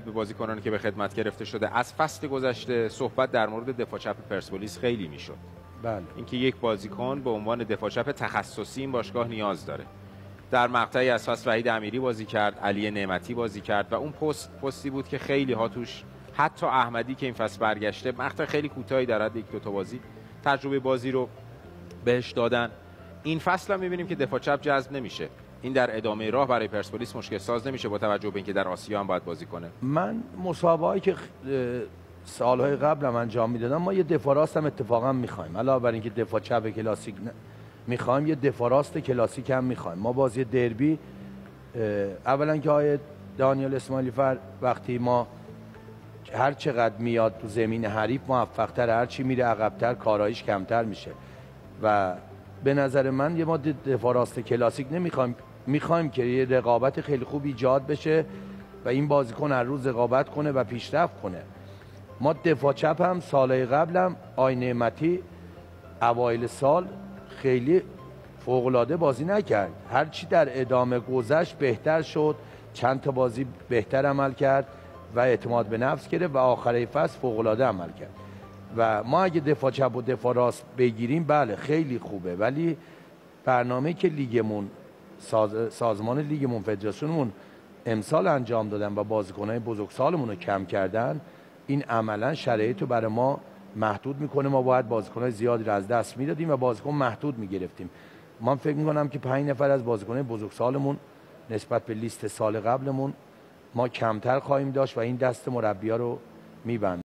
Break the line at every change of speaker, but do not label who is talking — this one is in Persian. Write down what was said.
به بازیکنانی که به خدمت گرفته شده، از فصل گذشته صحبت در مورد دفاع چپ پرسپولیس خیلی میشد.
بله.
اینکه یک بازیکن به عنوان دفاع چپ تخصصی این باشگاه نیاز داره. در مقطعی از فصل وحید امیری بازی کرد، علی نعمتی بازی کرد و اون پستی بود که خیلی ها توش، حتی احمدی که این فصل برگشته، مقطع خیلی کوتاهی در حد یک دو تا بازی تجربه بازی رو بهش دادن. این فصل هم می‌بینیم که دفاع چپ جذب نمیشه. این در ادامه راه برای پرسپولیس مشکل ساز نمیشه با توجه به اینکه در آسیا هم باید بازی کنه.
من مسابقه‌ای که سالهای قبل هم انجام میدادم، ما یه دفاع راست هم اتفاقا می‌خوایم. علاوه بر اینکه دفاع چپ کلاسیک می‌خوایم، یه دفاع راست کلاسیک هم می‌خوایم. ما بازی دربی اولا که آقای دانیال اسماعیلی فر وقتی ما هر چقدر میاد تو زمین حریف موفق‌تر، هر چی میره عقب‌تر کارایش کمتر میشه و به نظر من یه ما دفاع راست کلاسیک نمی‌خوایم، می‌خوایم که یه رقابت خیلی خوب ایجاد بشه و این بازیکن هر روز رقابت کنه و پیشرفت کنه. ما دفاع چپ هم سالهای قبلم آقای نعمتی اوایل سال خیلی فوق‌العاده بازی نکرد، هرچی در ادامه گذشت بهتر شد، چند تا بازی بهتر عمل کرد و اعتماد به نفس گرفت و آخر فصل فوق‌العاده عمل کرد. و ما اگه دفاع چپ و دفاع راست بگیریم بله خیلی خوبه، ولی برنامه که لیگمون سازمان لیگمون فدراسیونمون امسال انجام دادن و بازیکن‌های بزرگسالمون رو کم کردن، این عملا شرایط رو برای ما محدود میکنه. ما باید بازیکن‌های زیادی رو از دست میدادیم و بازیکن محدود میگرفتیم. من فکر میکنم که 5 نفر از بازیکن‌های بزرگسالمون نسبت به لیست سال قبلمون ما کمتر خواهیم داشت و این دست مربی‌ها رو میبند.